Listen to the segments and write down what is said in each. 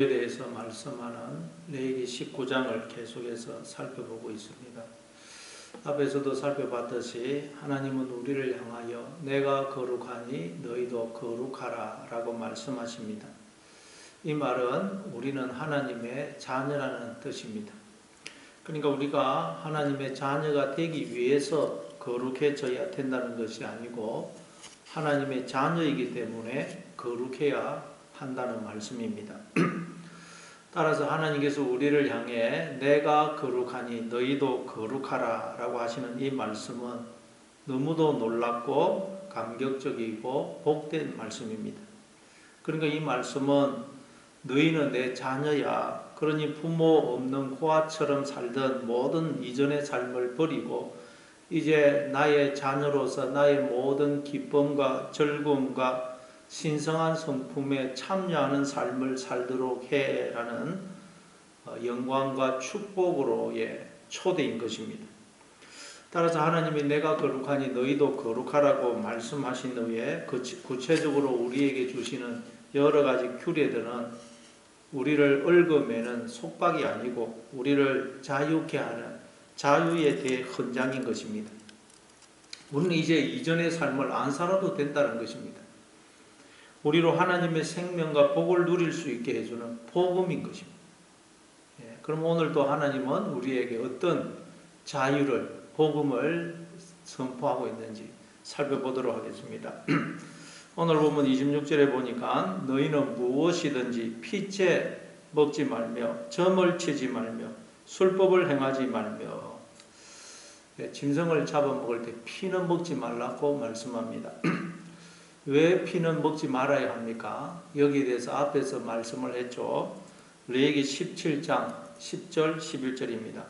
에 대해서 말씀하는 레위기 19장을 계속해서 살펴보고 있습니다. 앞에서도 살펴봤듯이 하나님은 우리를 향하여 내가 거룩하니 너희도 거룩하라 라고 말씀하십니다. 이 말은 우리는 하나님의 자녀라는 뜻입니다. 그러니까 우리가 하나님의 자녀가 되기 위해서 거룩해져야 된다는 것이 아니고 하나님의 자녀이기 때문에 거룩해야 한다는 말씀입니다. 따라서 하나님께서 우리를 향해 내가 거룩하니 너희도 거룩하라 라고 하시는 이 말씀은 너무도 놀랍고 감격적이고 복된 말씀입니다. 그러니까 이 말씀은 너희는 내 자녀야. 그러니 부모 없는 고아처럼 살던 모든 이전의 삶을 버리고 이제 나의 자녀로서 나의 모든 기쁨과 즐거움과 신성한 성품에 참여하는 삶을 살도록 해라는 영광과 축복으로의 초대인 것입니다. 따라서 하나님이 내가 거룩하니 너희도 거룩하라고 말씀하신 후에 구체적으로 우리에게 주시는 여러 가지 규례들은 우리를 얽어매는 속박이 아니고 우리를 자유케 하는 자유에 대해 헌장인 것입니다. 우리는 이제 이전의 삶을 안 살아도 된다는 것입니다. 우리로 하나님의 생명과 복을 누릴 수 있게 해주는 복음인 것입니다. 그럼 오늘 또 하나님은 우리에게 어떤 자유를, 복음을 선포하고 있는지 살펴보도록 하겠습니다. 오늘 보면 26절에 보니까 너희는 무엇이든지 피째 먹지 말며 점을 치지 말며 술법을 행하지 말며 짐승을 잡아먹을 때 피는 먹지 말라고 말씀합니다. 왜 피는 먹지 말아야 합니까? 여기에 대해서 앞에서 말씀을 했죠. 레위기 17장 10절 11절입니다.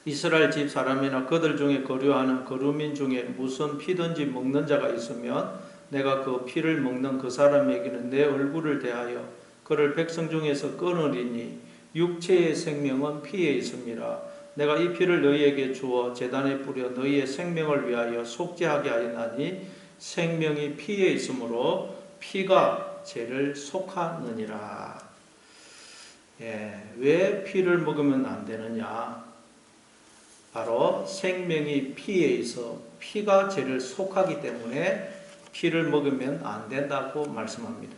이스라엘 집 사람이나 그들 중에 거류하는 거류민 중에 무슨 피든지 먹는 자가 있으면 내가 그 피를 먹는 그 사람에게는 내 얼굴을 대하여 그를 백성 중에서 끊으리니 육체의 생명은 피에 있음이라. 내가 이 피를 너희에게 주어 제단에 뿌려 너희의 생명을 위하여 속죄하게 하였나니 생명이 피에 있으므로 피가 죄를 속하느니라. 왜 피를 먹으면 안 되느냐? 바로 생명이 피에 있어 피가 죄를 속하기 때문에 피를 먹으면 안 된다고 말씀합니다.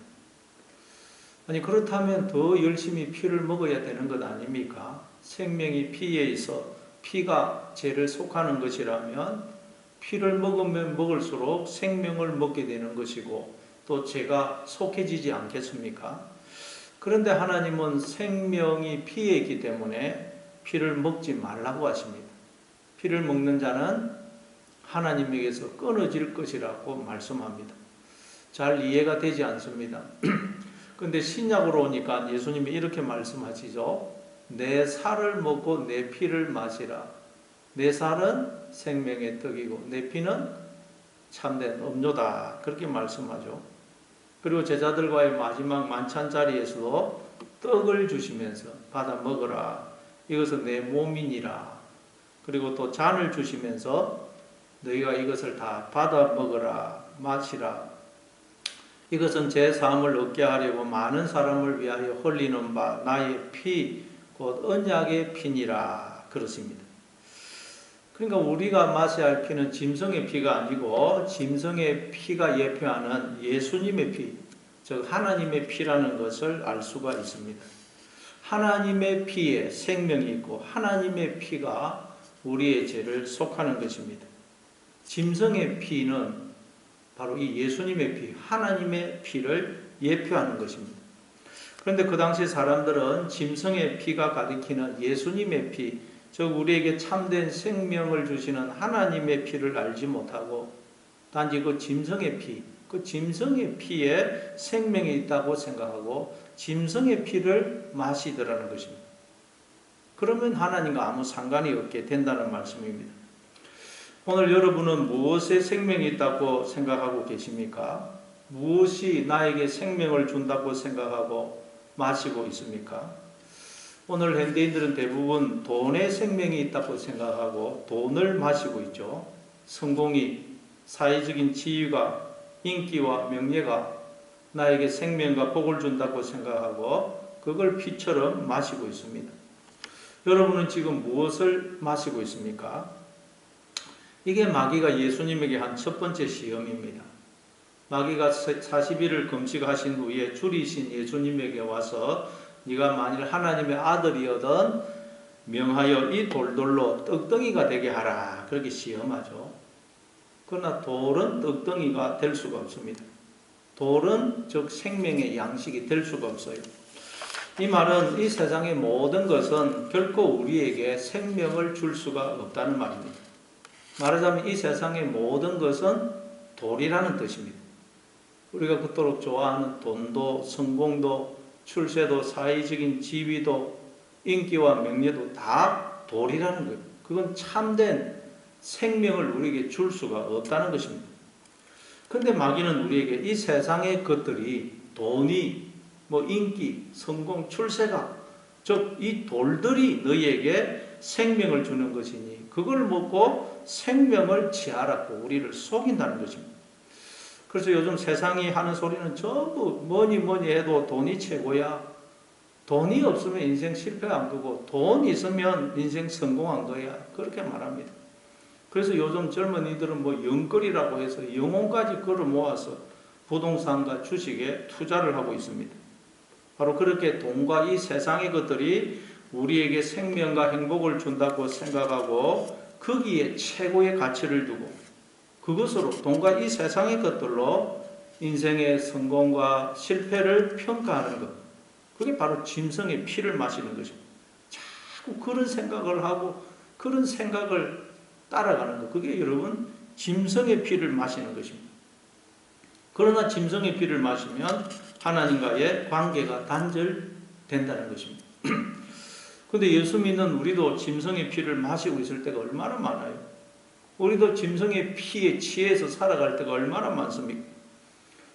아니 그렇다면 더 열심히 피를 먹어야 되는 것 아닙니까? 생명이 피에 있어 피가 죄를 속하는 것이라면 피를 먹으면 먹을수록 생명을 먹게 되는 것이고 또 죄가 속해지지 않겠습니까? 그런데 하나님은 생명이 피에 있기 때문에 피를 먹지 말라고 하십니다. 피를 먹는 자는 하나님에게서 끊어질 것이라고 말씀합니다. 잘 이해가 되지 않습니다. 그런데 신약으로 오니까 예수님이 이렇게 말씀하시죠. 내 살을 먹고 내 피를 마시라. 내 살은 생명의 떡이고 내 피는 참된 음료다. 그렇게 말씀하죠. 그리고 제자들과의 마지막 만찬 자리에서도 떡을 주시면서 받아 먹어라. 이것은 내 몸이니라. 그리고 또 잔을 주시면서 너희가 이것을 다 받아 먹어라. 마시라. 이것은 제 사함을 얻게 하려고 많은 사람을 위하여 흘리는 바 나의 피 곧 언약의 피니라. 그렇습니다. 그러니까 우리가 마셔야 할 피는 짐승의 피가 아니고 짐승의 피가 예표하는 예수님의 피, 즉 하나님의 피라는 것을 알 수가 있습니다. 하나님의 피에 생명이 있고 하나님의 피가 우리의 죄를 속하는 것입니다. 짐승의 피는 바로 이 예수님의 피, 하나님의 피를 예표하는 것입니다. 그런데 그 당시 사람들은 짐승의 피가 가리키는 예수님의 피, 즉 우리에게 참된 생명을 주시는 하나님의 피를 알지 못하고 단지 그 짐승의 피, 그 짐승의 피에 생명이 있다고 생각하고 짐승의 피를 마시더라는 것입니다. 그러면 하나님과 아무 상관이 없게 된다는 말씀입니다. 오늘 여러분은 무엇에 생명이 있다고 생각하고 계십니까? 무엇이 나에게 생명을 준다고 생각하고 마시고 있습니까? 오늘 현대인들은 대부분 돈에 생명이 있다고 생각하고 돈을 마시고 있죠. 성공이, 사회적인 지위가, 인기와 명예가 나에게 생명과 복을 준다고 생각하고 그걸 피처럼 마시고 있습니다. 여러분은 지금 무엇을 마시고 있습니까? 이게 마귀가 예수님에게 한 첫 번째 시험입니다. 마귀가 40일을 금식하신 후에 줄이신 예수님에게 와서 네가 만일 하나님의 아들이거든 명하여 이 돌들로 떡덩이가 되게 하라, 그렇게 시험하죠. 그러나 돌은 떡덩이가 될 수가 없습니다. 돌은 즉 생명의 양식이 될 수가 없어요. 이 말은 이 세상의 모든 것은 결코 우리에게 생명을 줄 수가 없다는 말입니다. 말하자면 이 세상의 모든 것은 돌이라는 뜻입니다. 우리가 그토록 좋아하는 돈도, 성공도, 출세도, 사회적인 지위도, 인기와 명예도 다 돌이라는 거예요. 그건 참된 생명을 우리에게 줄 수가 없다는 것입니다. 그런데 마귀는 우리에게 이 세상의 것들이 돈이, 인기, 성공, 출세가, 즉 이 돌들이 너희에게 생명을 주는 것이니 그걸 먹고 생명을 취하라고 우리를 속인다는 것입니다. 그래서 요즘 세상이 하는 소리는 전부 뭐니 해도 돈이 최고야. 돈이 없으면 인생 실패한 거고 돈 있으면 인생 성공한 거야. 그렇게 말합니다. 그래서 요즘 젊은이들은 영끌이라고 해서 영혼까지 끌어 모아서 부동산과 주식에 투자를 하고 있습니다. 바로 그렇게 돈과 이 세상의 것들이 우리에게 생명과 행복을 준다고 생각하고 거기에 최고의 가치를 두고 그것으로 돈과 이 세상의 것들로 인생의 성공과 실패를 평가하는 것, 그게 바로 짐승의 피를 마시는 것입니다. 자꾸 그런 생각을 하고 그런 생각을 따라가는 것, 그게 여러분 짐승의 피를 마시는 것입니다. 그러나 짐승의 피를 마시면 하나님과의 관계가 단절된다는 것입니다. 그런데 예수 믿는 우리도 짐승의 피를 마시고 있을 때가 얼마나 많아요. 우리도 짐승의 피에 취해서 살아갈 때가 얼마나 많습니까?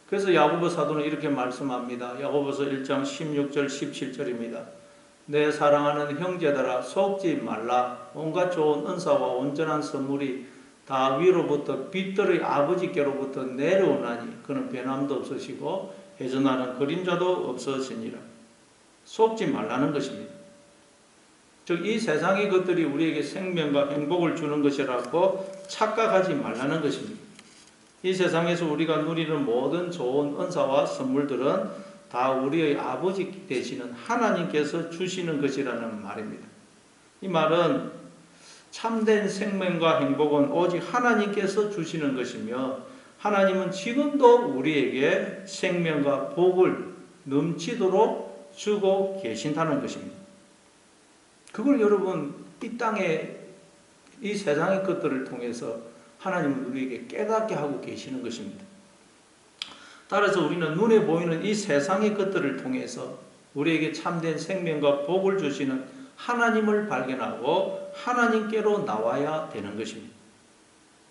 그래서 야고보 사도는 이렇게 말씀합니다. 야고보서 1장 16절 17절입니다. 내 사랑하는 형제들아 속지 말라. 온갖 좋은 은사와 온전한 선물이 다 위로부터 빛들의 아버지께로부터 내려오나니 그는 변함도 없으시고 해전하는 그림자도 없으시니라. 속지 말라는 것입니다. 즉 이 세상의 것들이 우리에게 생명과 행복을 주는 것이라고 착각하지 말라는 것입니다. 이 세상에서 우리가 누리는 모든 좋은 은사와 선물들은 다 우리의 아버지 되시는 하나님께서 주시는 것이라는 말입니다. 이 말은 참된 생명과 행복은 오직 하나님께서 주시는 것이며 하나님은 지금도 우리에게 생명과 복을 넘치도록 주고 계신다는 것입니다. 그걸 여러분 이 땅에 이 세상의 것들을 통해서 하나님은 우리에게 깨닫게 하고 계시는 것입니다. 따라서 우리는 눈에 보이는 이 세상의 것들을 통해서 우리에게 참된 생명과 복을 주시는 하나님을 발견하고 하나님께로 나와야 되는 것입니다.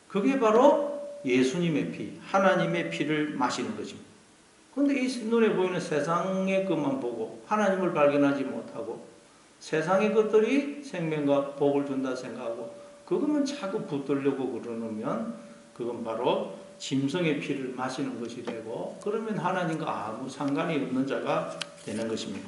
그게 바로 예수님의 피, 하나님의 피를 마시는 것입니다. 그런데 이 눈에 보이는 세상의 것만 보고 하나님을 발견하지 못하고 세상의 것들이 생명과 복을 준다 생각하고 그것만 자꾸 붙들려고 그러면 그건 바로 짐승의 피를 마시는 것이 되고 그러면 하나님과 아무 상관이 없는 자가 되는 것입니다.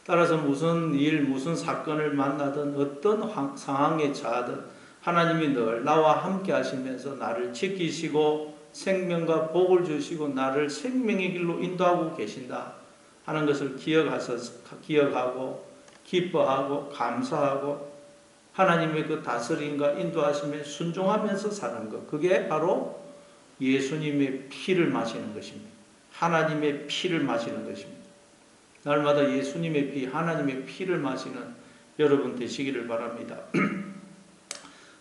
따라서 무슨 일, 무슨 사건을 만나든 어떤 상황에 처하든 하나님이 늘 나와 함께 하시면서 나를 지키시고 생명과 복을 주시고 나를 생명의 길로 인도하고 계신다 하는 것을 기억하고 기뻐하고 감사하고 하나님의 그 다스림과 인도하심에 순종하면서 사는 것, 그게 바로 예수님의 피를 마시는 것입니다. 하나님의 피를 마시는 것입니다. 날마다 예수님의 피, 하나님의 피를 마시는 여러분 되시기를 바랍니다.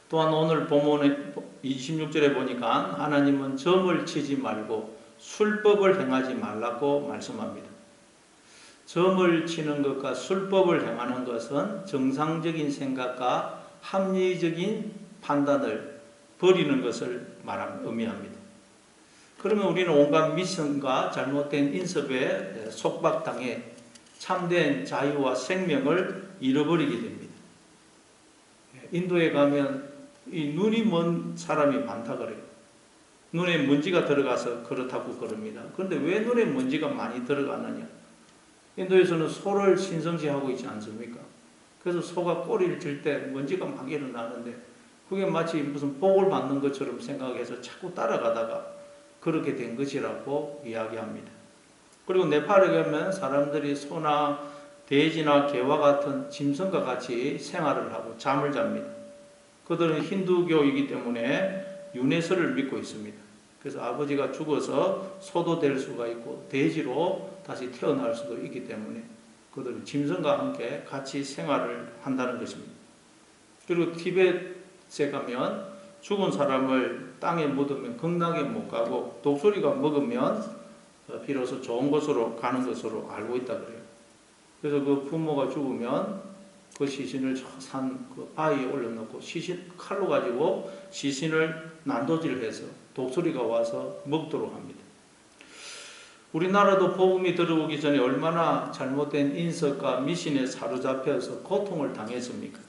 또한 오늘 본문의 26절에 보니까 하나님은 점을 치지 말고 술법을 행하지 말라고 말씀합니다. 점을 치는 것과 술법을 행하는 것은 정상적인 생각과 합리적인 판단을 버리는 것을 의미합니다. 그러면 우리는 온갖 미션과 잘못된 인섭에 속박당해 참된 자유와 생명을 잃어버리게 됩니다. 인도에 가면 이 눈이 먼 사람이 많다 그래요. 눈에 먼지가 들어가서 그렇다고 그럽니다. 그런데 왜 눈에 먼지가 많이 들어가느냐? 인도에서는 소를 신성시하고 있지 않습니까? 그래서 소가 꼬리를 칠 때 먼지가 막 일어나는데 그게 마치 무슨 복을 받는 것처럼 생각해서 자꾸 따라가다가 그렇게 된 것이라고 이야기합니다. 그리고 네팔에 가면 사람들이 소나 돼지나 개와 같은 짐승과 같이 생활을 하고 잠을 잡니다. 그들은 힌두교이기 때문에 윤회설을 믿고 있습니다. 그래서 아버지가 죽어서 소도 될 수가 있고 돼지로 다시 태어날 수도 있기 때문에 그들은 짐승과 함께 같이 생활을 한다는 것입니다. 그리고 티벳에 가면 죽은 사람을 땅에 묻으면 극락에 못 가고 독수리가 먹으면 비로소 좋은 곳으로 가는 것으로 알고 있다 그래요. 그래서 그 부모가 죽으면 그 시신을 산 그 바위에 올려놓고 칼로 가지고 시신을 난도질해서 독수리가 와서 먹도록 합니다. 우리나라도 복음이 들어오기 전에 얼마나 잘못된 인석과 미신에 사로잡혀서 고통을 당했습니까?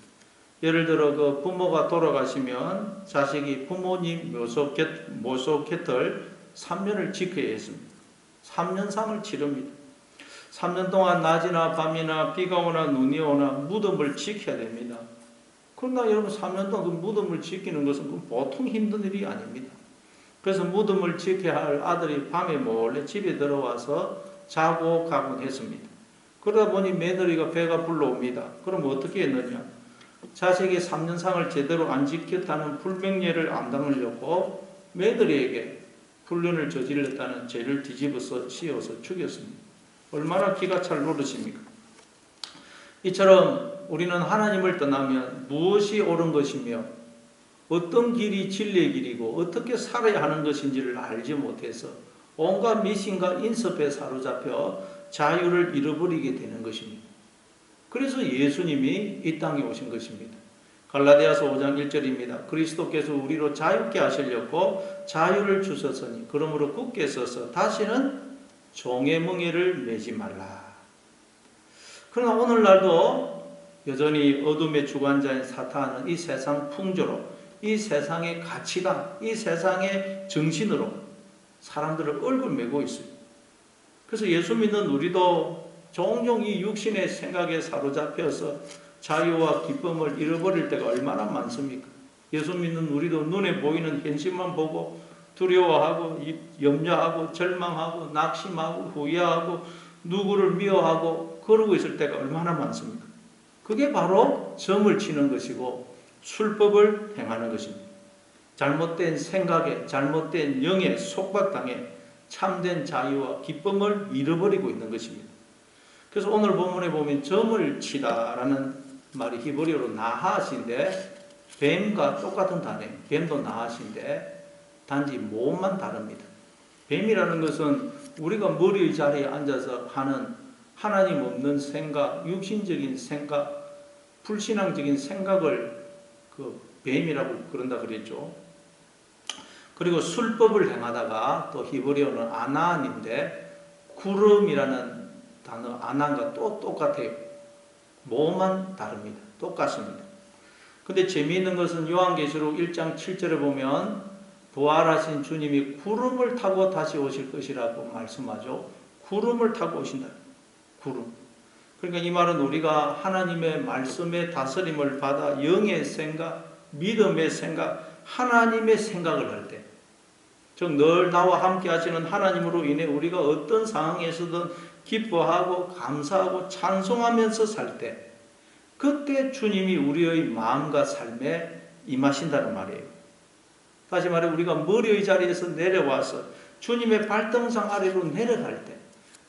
예를 들어 그 부모가 돌아가시면 자식이 부모님 묘소 곁을 3년을 지켜야 했습니다. 3년상을 치릅니다. 3년 동안 낮이나 밤이나 비가 오나 눈이 오나 무덤을 지켜야 됩니다. 그러나 여러분 3년 동안 그 무덤을 지키는 것은 보통 힘든 일이 아닙니다. 그래서 무덤을 지켜야 할 아들이 밤에 몰래 집에 들어와서 자고 가곤 했습니다. 그러다 보니 며느리가 배가 불러옵니다. 그럼 어떻게 했느냐? 자식이 3년상을 제대로 안 지켰다는 불명예를 안 당하려고 며느리에게 불륜을 저질렀다는 죄를 뒤집어서 씌워서 죽였습니다. 얼마나 기가 찰 노릇입니까? 이처럼 우리는 하나님을 떠나면 무엇이 옳은 것이며 어떤 길이 진리의 길이고 어떻게 살아야 하는 것인지를 알지 못해서 온갖 미신과 인섭에 사로잡혀 자유를 잃어버리게 되는 것입니다. 그래서 예수님이 이 땅에 오신 것입니다. 갈라디아서 5장 1절입니다. 그리스도께서 우리로 자유케 하시려고 자유를 주셨으니 그러므로 굳게 서서 다시는 종의 멍에를 매지 말라. 그러나 오늘날도 여전히 어둠의 주관자인 사탄은 이 세상 풍조로, 이 세상의 가치관, 이 세상의 정신으로 사람들을 얼굴매고 있어요. 그래서 예수 믿는 우리도 종종 이 육신의 생각에 사로잡혀서 자유와 기쁨을 잃어버릴 때가 얼마나 많습니까? 예수 믿는 우리도 눈에 보이는 현실만 보고 두려워하고 염려하고 절망하고 낙심하고 후회하고 누구를 미워하고 그러고 있을 때가 얼마나 많습니까? 그게 바로 점을 치는 것이고 술법을 행하는 것입니다. 잘못된 생각에 잘못된 영에 속박당해 참된 자유와 기쁨을 잃어버리고 있는 것입니다. 그래서 오늘 본문에 보면 점을 치다라는 말이 히브리어로 나하신데 뱀과 똑같은 단어예요. 뱀도 나하신데 단지 모음만 다릅니다. 뱀이라는 것은 우리가 머리의 자리에 앉아서 하는 하나님 없는 생각, 육신적인 생각, 불신앙적인 생각을 그 뱀이라고 그런다 그랬죠. 그리고 술법을 행하다가 또 히브리어는 아나안인데 구름이라는 단어 아나안과 또 똑같아요. 모음만 다릅니다. 똑같습니다. 근데 재미있는 것은 요한계시록 1장 7절에 보면 부활하신 주님이 구름을 타고 다시 오실 것이라고 말씀하죠. 구름을 타고 오신다. 구름. 그러니까 이 말은 우리가 하나님의 말씀의 다스림을 받아 영의 생각, 믿음의 생각, 하나님의 생각을 할 때, 즉 늘 나와 함께 하시는 하나님으로 인해 우리가 어떤 상황에서든 기뻐하고 감사하고 찬송하면서 살 때, 그때 주님이 우리의 마음과 삶에 임하신다는 말이에요. 다시 말해 우리가 머리의 자리에서 내려와서 주님의 발등상 아래로 내려갈 때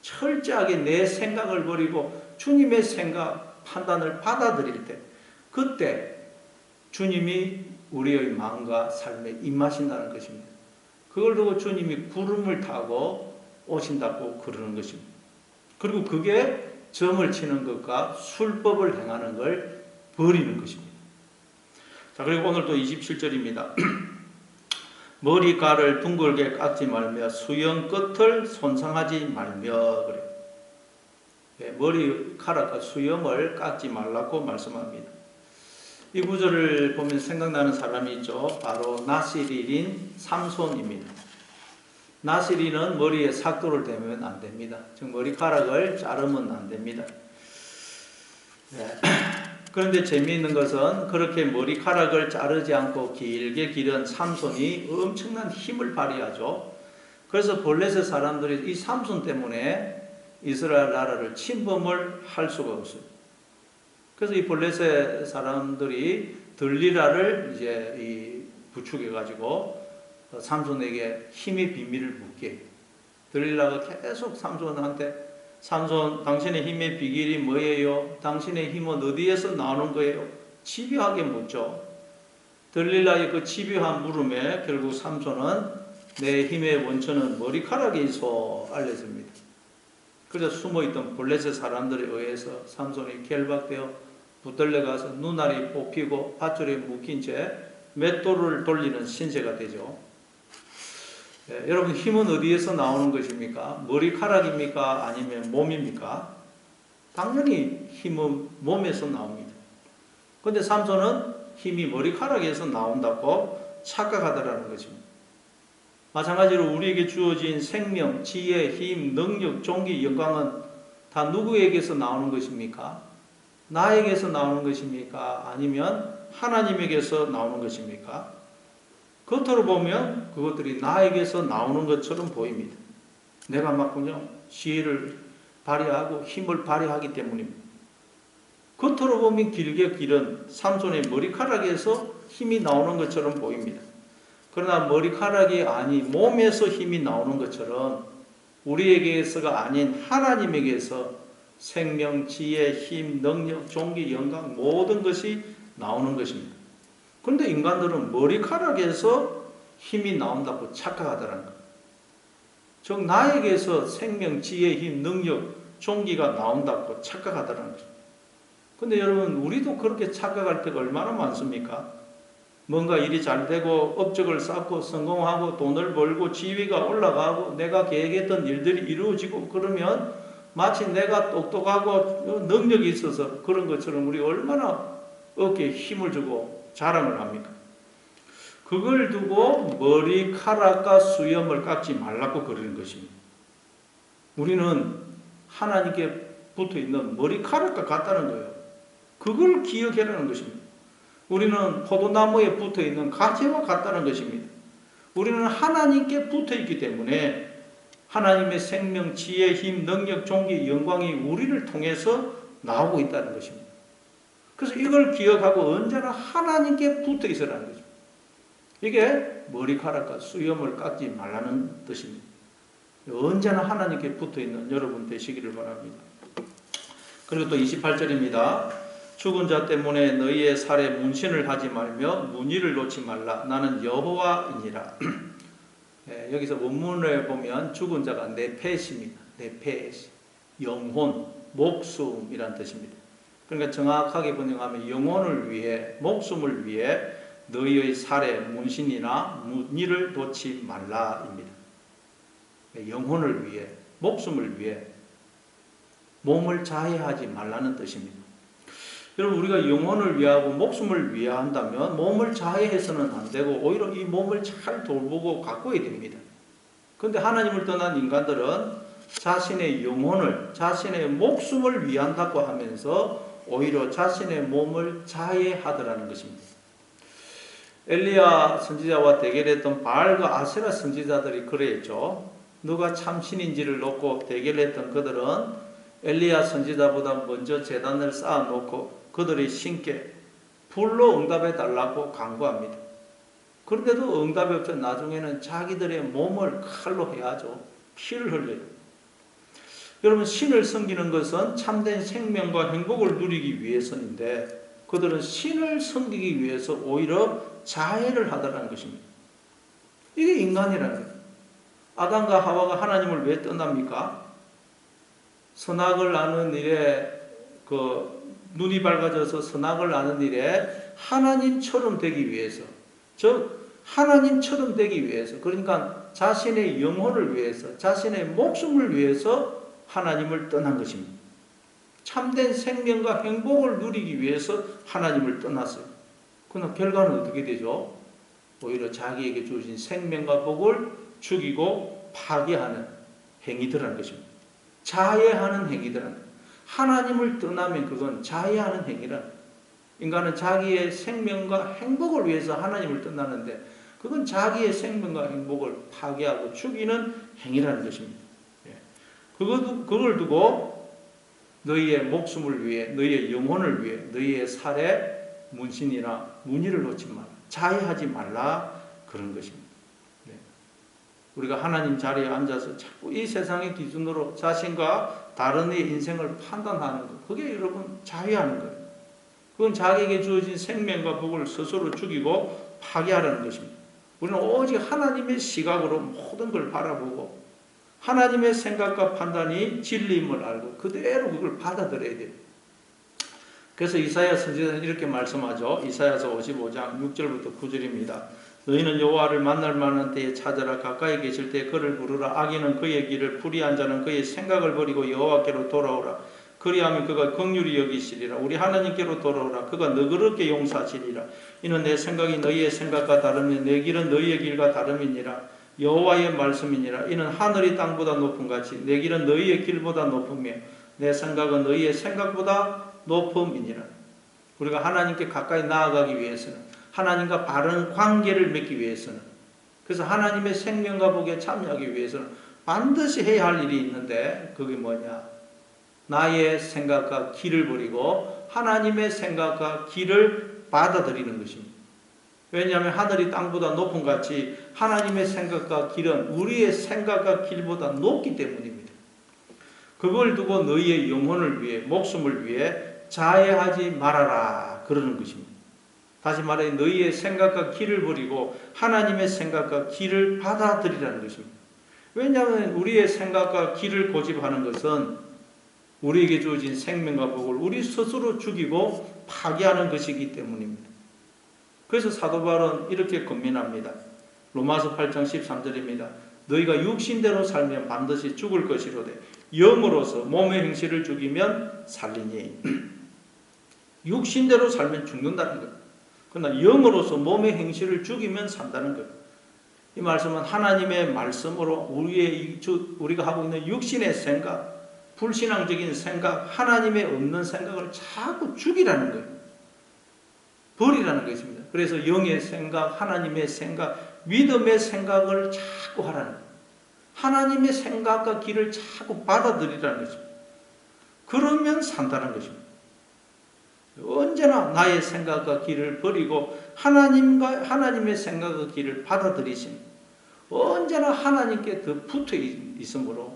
철저하게 내 생각을 버리고 주님의 생각, 판단을 받아들일 때 그때 주님이 우리의 마음과 삶에 임하신다는 것입니다. 그걸 두고 주님이 구름을 타고 오신다고 그러는 것입니다. 그리고 그게 점을 치는 것과 술법을 행하는 걸 버리는 것입니다. 자, 그리고 오늘도 27절입니다. 머리카락을 둥글게 깎지 말며 수염 끝을 손상하지 말며 그래요. 머리카락과 수염을 깎지 말라고 말씀합니다. 이 구절을 보면 생각나는 사람이 있죠. 바로 나시릴인 삼손입니다. 나시리는 머리에 삭도를 대면 안 됩니다. 즉 머리카락을 자르면 안 됩니다. 네. 그런데 재미있는 것은 그렇게 머리카락을 자르지 않고 길게 기른 삼손이 엄청난 힘을 발휘하죠. 그래서 블레셋 사람들이 이 삼손 때문에 이스라엘 나라를 침범을 할 수가 없어요. 그래서 이 블레셋 사람들이 들리라를 이제 부추겨 가지고 삼손에게 힘의 비밀을 묻게. 들리라가 계속 삼손한테 삼손, 당신의 힘의 비결이 뭐예요? 당신의 힘은 어디에서 나오는 거예요? 집요하게 묻죠. 들릴라의 그 집요한 물음에 결국 삼손은 내 힘의 원천은 머리카락에 있어 알려집니다. 그래서 숨어있던 블레셋 사람들에 의해서 삼손이 결박되어 붙들려 가서 눈알이 뽑히고 밧줄에 묶인 채 맷돌을 돌리는 신세가 되죠. 여러분 힘은 어디에서 나오는 것입니까? 머리카락입니까? 아니면 몸입니까? 당연히 힘은 몸에서 나옵니다. 그런데 삼손은 힘이 머리카락에서 나온다고 착각하더라는 것입니다. 마찬가지로 우리에게 주어진 생명, 지혜, 힘, 능력, 존귀, 영광은 다 누구에게서 나오는 것입니까? 나에게서 나오는 것입니까? 아니면 하나님에게서 나오는 것입니까? 겉으로 보면 그것들이 나에게서 나오는 것처럼 보입니다. 내가 막 그냥 지혜를 발휘하고 힘을 발휘하기 때문입니다. 겉으로 보면 길게 기른 삼손의 머리카락에서 힘이 나오는 것처럼 보입니다. 그러나 머리카락이 아닌 몸에서 힘이 나오는 것처럼 우리에게서가 아닌 하나님에게서 생명, 지혜, 힘, 능력, 존귀, 영광 모든 것이 나오는 것입니다. 그런데 인간들은 머리카락에서 힘이 나온다고 착각하더라는 거예요. 즉 나에게서 생명, 지혜, 힘, 능력, 존귀가 나온다고 착각하더라는 거죠. 근데 여러분 우리도 그렇게 착각할 때가 얼마나 많습니까? 뭔가 일이 잘 되고 업적을 쌓고 성공하고 돈을 벌고 지위가 올라가고 내가 계획했던 일들이 이루어지고 그러면 마치 내가 똑똑하고 능력이 있어서 그런 것처럼 우리 얼마나 어깨에 힘을 주고 자랑을 합니까? 그걸 두고 머리카락과 수염을 깎지 말라고 그러는 것입니다. 우리는 하나님께 붙어있는 머리카락과 같다는 거예요. 그걸 기억해라는 것입니다. 우리는 포도나무에 붙어있는 가지와 같다는 것입니다. 우리는 하나님께 붙어있기 때문에 하나님의 생명, 지혜, 힘, 능력, 존귀, 영광이 우리를 통해서 나오고 있다는 것입니다. 그래서 이걸 기억하고 언제나 하나님께 붙어있으라는 거죠. 이게 머리카락과 수염을 깎지 말라는 뜻입니다. 언제나 하나님께 붙어있는 여러분 되시기를 바랍니다. 그리고 또 28절입니다. 죽은 자 때문에 너희의 살에 문신을 하지 말며 문의를 놓지 말라. 나는 여호와이니라. 여기서 원문을 보면 죽은 자가 네펫입니다. 네펫, 영혼, 목숨이란 뜻입니다. 그러니까 정확하게 번역하면 영혼을 위해, 목숨을 위해 너희의 살에 문신이나 문의를 놓지 말라입니다. 영혼을 위해, 목숨을 위해 몸을 자해하지 말라는 뜻입니다. 여러분 우리가 영혼을 위하고 목숨을 위하 한다면 몸을 자해해서는 안 되고 오히려 이 몸을 잘 돌보고 가꿔야 됩니다. 그런데 하나님을 떠난 인간들은 자신의 영혼을, 자신의 목숨을 위한다고 하면서 오히려 자신의 몸을 자해하더라는 것입니다. 엘리야 선지자와 대결했던 바알과 아세라 선지자들이 그랬죠. 누가 참신인지를 놓고 대결했던 그들은 엘리야 선지자보다 먼저 제단을 쌓아놓고 그들의 신께 불로 응답해 달라고 간구합니다. 그런데도 응답이 없어 나중에는 자기들의 몸을 칼로 해야죠. 피를 흘려요. 여러분 신을 섬기는 것은 참된 생명과 행복을 누리기 위해서인데 그들은 신을 섬기기 위해서 오히려 자해를 하더라는 것입니다. 이게 인간이라는 거예요. 아담과 하와가 하나님을 왜 떠납니까? 선악을 아는 일에 눈이 밝아져서 선악을 아는 일에 하나님처럼 되기 위해서, 즉 하나님처럼 되기 위해서, 그러니까 자신의 영혼을 위해서, 자신의 목숨을 위해서 하나님을 떠난 것입니다. 참된 생명과 행복을 누리기 위해서 하나님을 떠났어요. 그러나 결과는 어떻게 되죠? 오히려 자기에게 주신 생명과 복을 죽이고 파괴하는 행위들이라는 것입니다. 자해하는 행위들은 하나님을 떠나면 그건 자해하는 행위라. 인간은 자기의 생명과 행복을 위해서 하나님을 떠나는데 그건 자기의 생명과 행복을 파괴하고 죽이는 행위라는 것입니다. 그걸 두고 너희의 목숨을 위해, 너희의 영혼을 위해, 너희의 살에 문신이나 무늬를 놓지 마라. 자해하지 말라. 그런 것입니다. 우리가 하나님 자리에 앉아서 자꾸 이 세상의 기준으로 자신과 다른 이의 인생을 판단하는 것, 그게 여러분 자해하는 거예요. 그건 자기에게 주어진 생명과 복을 스스로 죽이고 파괴하라는 것입니다. 우리는 오직 하나님의 시각으로 모든 걸 바라보고 하나님의 생각과 판단이 진리임을 알고 그대로 그걸 받아들여야 돼요. 그래서 이사야 선지자는 이렇게 말씀하죠. 이사야서 55장 6절부터 9절입니다. 너희는 여호와를 만날 만한 때에 찾아라. 가까이 계실 때에 그를 부르라. 악인은 그의 길을, 불의한 자는 그의 생각을 버리고 여호와께로 돌아오라. 그리하면 그가 긍휼히 여기시리라. 우리 하나님께로 돌아오라. 그가 너그럽게 용서하시리라. 이는 내 생각이 너희의 생각과 다르며 내 길은 너희의 길과 다름이니라. 여호와의 말씀이니라. 이는 하늘이 땅보다 높음 같이 내 길은 너희의 길보다 높으며 내 생각은 너희의 생각보다 높음이니라. 우리가 하나님께 가까이 나아가기 위해서는, 하나님과 바른 관계를 맺기 위해서는, 그래서 하나님의 생명과 복에 참여하기 위해서는 반드시 해야 할 일이 있는데 그게 뭐냐? 나의 생각과 길을 버리고 하나님의 생각과 길을 받아들이는 것입니다. 왜냐하면 하늘이 땅보다 높은 같이 하나님의 생각과 길은 우리의 생각과 길보다 높기 때문입니다. 그걸 두고 너희의 영혼을 위해, 목숨을 위해 자해하지 말아라. 그러는 것입니다. 다시 말해 너희의 생각과 길을 버리고 하나님의 생각과 길을 받아들이라는 것입니다. 왜냐하면 우리의 생각과 길을 고집하는 것은 우리에게 주어진 생명과 복을 우리 스스로 죽이고 파괴하는 것이기 때문입니다. 그래서 사도 바울은 이렇게 권면합니다. 로마서 8장 13절입니다. 너희가 육신대로 살면 반드시 죽을 것이로되 영으로서 몸의 행실을 죽이면 살리니. 육신대로 살면 죽는다는 거예요. 그러나 영으로서 몸의 행실을 죽이면 산다는 거예요. 이 말씀은 하나님의 말씀으로 우리가 하고 있는 육신의 생각, 불신앙적인 생각, 하나님의 없는 생각을 자꾸 죽이라는 거예요. 버리라는 것입니다. 그래서 영의 생각, 하나님의 생각, 믿음의 생각을 자꾸 하라는 거예요. 하나님의 생각과 길을 자꾸 받아들이라는 것입니다. 그러면 산다는 것입니다. 언제나 나의 생각과 길을 버리고 하나님의 생각과 길을 받아들이신, 언제나 하나님께 더 붙어 있으므로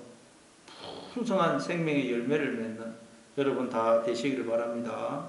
풍성한 생명의 열매를 맺는 여러분 다 되시기를 바랍니다.